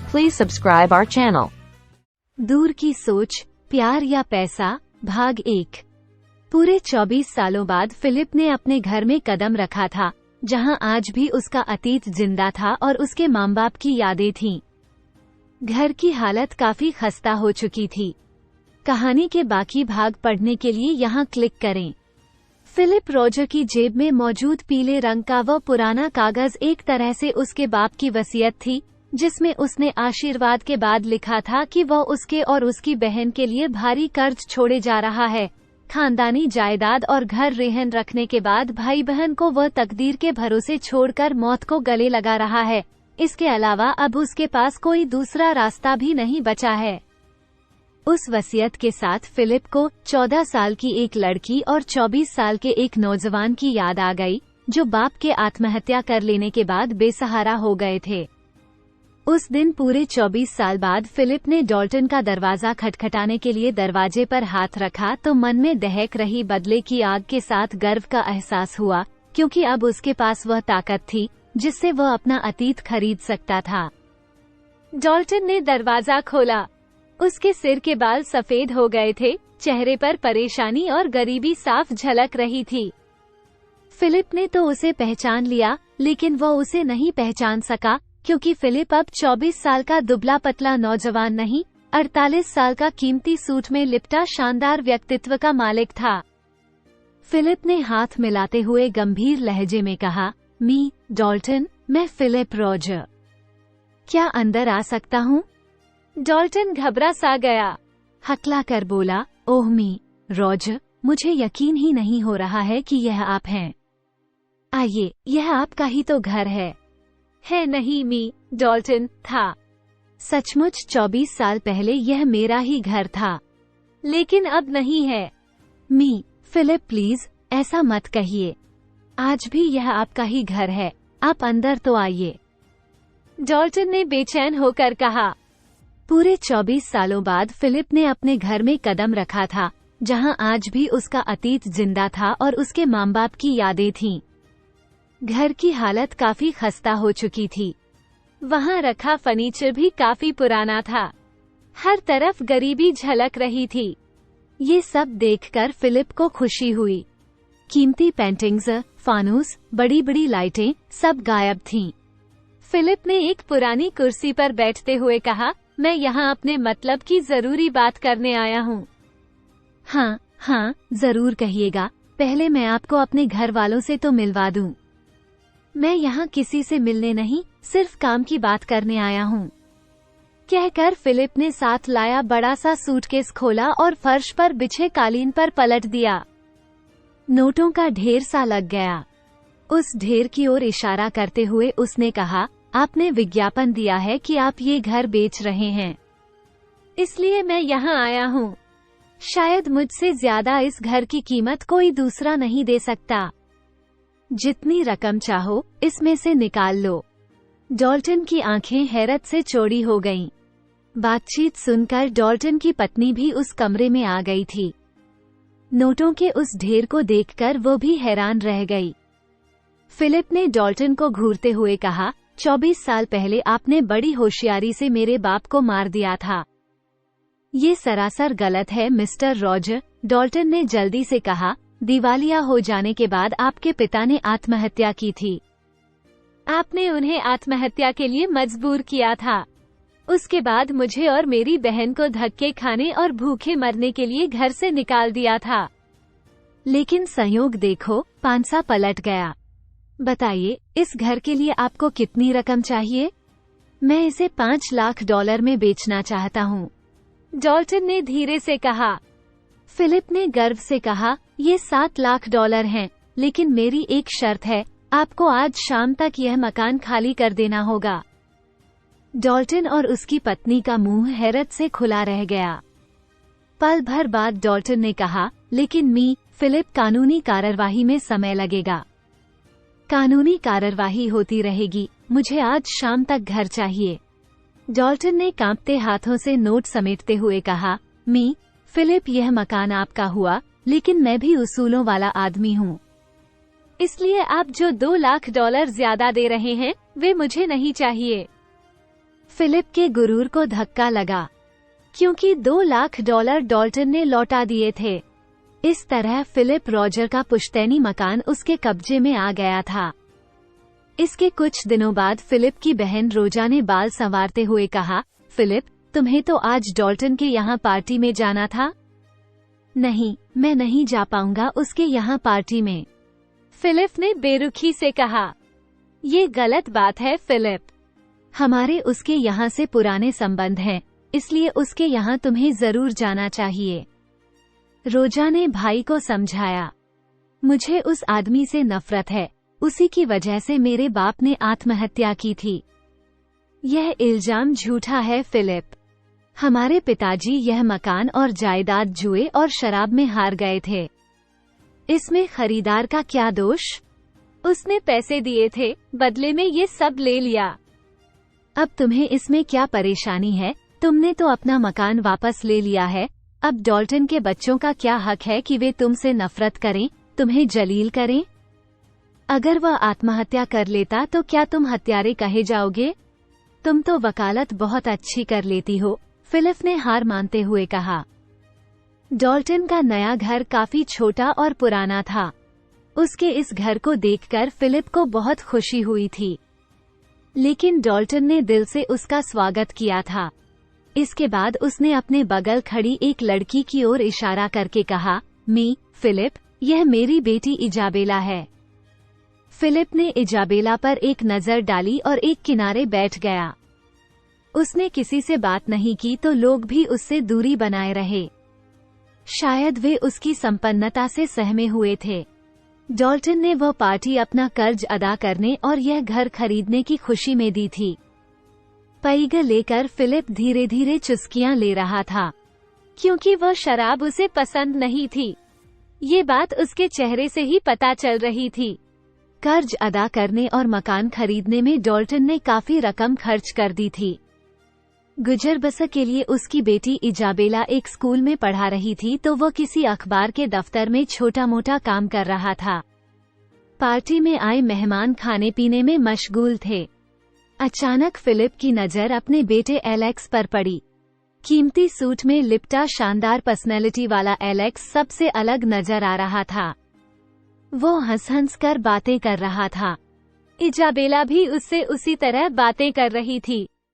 Please subscribe our channel. दूर की सोच, प्यार या पैसा, भाग 1। पूरे 24 सालों बाद फिलिप ने अपने घर में कदम रखा था, जहां आज भी उसका अतीत जिंदा था और उसके माँ बाप की यादें थीं। घर की हालत काफी खस्ता हो चुकी थी। कहानी के बाकी भाग पढ़ने के लिए यहाँ क्लिक करें। फिलिप रॉजर की जेब में मौजूद पीले रंग का वह पुराना कागज एक तरह से उसके बाप की वसीयत थी, जिसमें उसने आशीर्वाद के बाद लिखा था कि वह उसके और उसकी बहन के लिए भारी कर्ज छोड़े जा रहा है। खानदानी जायदाद और घर रेहन रखने के बाद भाई बहन को वह तकदीर के भरोसे छोड़कर मौत को गले लगा रहा है। इसके अलावा अब उसके पास कोई दूसरा रास्ता भी नहीं बचा है। उस वसीयत के साथ फिलिप को 14 साल की एक लड़की और 24 साल के एक नौजवान की याद आ गई, जो बाप के आत्महत्या कर लेने के बाद बेसहारा हो गए थे। उस दिन पूरे 24 साल बाद फिलिप ने डॉल्टन का दरवाजा खटखटाने के लिए दरवाजे पर हाथ रखा तो मन में दहक रही बदले की आग के साथ गर्व का एहसास हुआ, क्योंकि अब उसके पास वह ताकत थी जिससे वह अपना अतीत खरीद सकता था। डॉल्टन ने दरवाजा खोला। उसके सिर के बाल सफेद हो गए थे, चेहरे पर परेशानी और गरीबी साफ झलक रही थी। फिलिप ने तो उसे पहचान लिया, लेकिन वह उसे नहीं पहचान सका, क्योंकि फिलिप अब 24 साल का दुबला पतला नौजवान नहीं, 48 साल का कीमती सूट में लिपटा शानदार व्यक्तित्व का मालिक था। फिलिप ने हाथ मिलाते हुए गंभीर लहजे में कहा, मी डॉल्टन, मैं फिलिप रॉजर। क्या अंदर आ सकता हूँ? डॉल्टन घबरा सा गया। हकला कर बोला, ओह मी रॉजर, मुझे यकीन ही नहीं हो रहा है कि यह आप हैं। आइए, यह आपका ही तो घर है। है नहीं मी, डॉल्टन, था। सचमुच 24 साल पहले यह मेरा ही घर था, लेकिन अब नहीं है। मी फिलिप प्लीज, ऐसा मत कहिए। आज भी यह आपका ही घर है, आप अंदर तो आइए। डॉल्टन ने बेचैन होकर कहा। पूरे 24 सालों बाद फिलिप ने अपने घर में कदम रखा था, जहां आज भी उसका अतीत जिंदा था और उसके माँ बाप की यादें थीं। घर की हालत काफी खस्ता हो चुकी थी। वहां रखा फर्नीचर भी काफी पुराना था। हर तरफ गरीबी झलक रही थी। ये सब देखकर फिलिप को खुशी हुई। कीमती पेंटिंग्स, फानूस, बड़ी बड़ी लाइटें सब गायब थीं। फिलिप ने एक पुरानी कुर्सी पर बैठते हुए कहा, मैं यहाँ अपने मतलब की जरूरी बात करने आया हूँ। हाँ हाँ, जरूर कहिएगा। पहले मैं आपको अपने घर वालों से तो मिलवा दूं। मैं यहाँ किसी से मिलने नहीं, सिर्फ काम की बात करने आया हूँ। कहकर फिलिप ने साथ लाया बड़ा सा सूटकेस खोला और फर्श पर बिछे कालीन पर पलट दिया। नोटों का ढेर सा लग गया। उस ढेर की ओर इशारा करते हुए उसने कहा, आपने विज्ञापन दिया है कि आप ये घर बेच रहे हैं, इसलिए मैं यहाँ आया हूँ। शायद मुझसे ज्यादा इस घर की कीमत कोई दूसरा नहीं दे सकता। जितनी रकम चाहो इसमें से निकाल लो। डॉल्टन की आंखें हैरत से चौड़ी हो गईं। बातचीत सुनकर डॉल्टन की पत्नी भी उस कमरे में आ गई थी। नोटों के उस ढेर को देखकर वो भी हैरान रह गई। फिलिप ने डॉल्टन को घूरते हुए कहा, 24 साल पहले आपने बड़ी होशियारी से मेरे बाप को मार दिया था। ये सरासर गलत है मिस्टर रॉजर, डॉल्टन ने जल्दी से कहा। दिवालिया हो जाने के बाद आपके पिता ने आत्महत्या की थी। आपने उन्हें आत्महत्या के लिए मजबूर किया था। उसके बाद मुझे और मेरी बहन को धक्के खाने और भूखे मरने के लिए घर से निकाल दिया था। लेकिन संयोग देखो, पांसा पलट गया। बताइए, इस घर के लिए आपको कितनी रकम चाहिए? मैं इसे $5 लाख में बेचना चाहता हूँ, डॉल्टन ने धीरे से कहा। फिलिप ने गर्व से कहा, ये $7 लाख हैं, लेकिन मेरी एक शर्त है, आपको आज शाम तक यह मकान खाली कर देना होगा। डॉल्टन और उसकी पत्नी का मुंह हैरत से खुला रह गया। पल भर बाद डॉल्टन ने कहा, लेकिन मी फिलिप, कानूनी कार्रवाई में समय लगेगा। कानूनी कार्रवाई होती रहेगी, मुझे आज शाम तक घर चाहिए। डॉल्टन ने कांपते हाथों से नोट समेटते हुए कहा, मी फिलिप, यह मकान आपका हुआ, लेकिन मैं भी उसूलों वाला आदमी हूँ, इसलिए आप जो $2 लाख ज्यादा दे रहे हैं वे मुझे नहीं चाहिए। फिलिप के गुरूर को धक्का लगा, क्योंकि $2 लाख डॉल्टन ने लौटा दिए थे। इस तरह फिलिप रॉजर का पुश्तैनी मकान उसके कब्जे में आ गया था। इसके कुछ दिनों बाद फिलिप की बहन रोजा ने बाल संवारते हुए कहा, फिलिप, तुम्हें तो आज डॉल्टन के यहाँ पार्टी में जाना था। नहीं, मैं नहीं जा पाऊंगा उसके यहाँ पार्टी में, फिलिप ने बेरुखी से कहा। ये गलत बात है फिलिप, हमारे उसके यहाँ से पुराने संबंध हैं, इसलिए उसके यहाँ तुम्हें जरूर जाना चाहिए। रोजा ने भाई को समझाया, मुझे उस आदमी से नफरत है, उसी की वजह से मेरे बाप ने आत्महत्या की थी। यह इल्जाम झूठा है फिलिप, हमारे पिताजी यह मकान और जायदाद जुए और शराब में हार गए थे। इसमें खरीदार का क्या दोष? उसने पैसे दिए थे, बदले में ये सब ले लिया। अब तुम्हें इसमें क्या परेशानी है? तुमने तो अपना मकान वापस ले लिया है। अब डॉल्टन के बच्चों का क्या हक है कि वे तुमसे नफरत करें, तुम्हें जलील करें? अगर वह आत्महत्या कर लेता तो क्या तुम हत्यारे कहे जाओगे? तुम तो वकालत बहुत अच्छी कर लेती हो, फिलिप ने हार मानते हुए कहा। डॉल्टन का नया घर काफी छोटा और पुराना था। उसके इस घर को देखकर फिलिप को बहुत खुशी हुई थी, लेकिन डॉल्टन ने दिल से उसका स्वागत किया था। इसके बाद उसने अपने बगल खड़ी एक लड़की की ओर इशारा करके कहा, फिलिप, यह मेरी बेटी इजाबेला है। फिलिप ने इजाबेला पर एक नजर डाली और एक किनारे बैठ गया। उसने किसी से बात नहीं की तो लोग भी उससे दूरी बनाए रहे। शायद वे उसकी संपन्नता से सहमे हुए थे। डॉल्टन ने वह पार्टी अपना कर्ज अदा करने और यह घर खरीदने की खुशी में दी थी। पैग लेकर फिलिप धीरे धीरे चुस्कियां ले रहा था, क्योंकि वह शराब उसे पसंद नहीं थी। ये बात उसके चेहरे से ही पता चल रही थी। कर्ज अदा करने और मकान खरीदने में डॉल्टन ने काफी रकम खर्च कर दी थी। गुजर बसर के लिए उसकी बेटी इजाबेला एक स्कूल में पढ़ा रही थी तो वह किसी अखबार के दफ्तर में छोटा मोटा काम कर रहा था। पार्टी में आए मेहमान खाने पीने में मशगूल थे। अचानक फिलिप की नजर अपने बेटे एलेक्स पर पड़ी। कीमती सूट में लिपटा शानदार पर्सनैलिटी वाला एलेक्स सबसे अलग नजर आ रहा था। वो हंस हंस कर बातें कर रहा था। इजाबेला भी उससे उसी तरह बातें कर रही थी।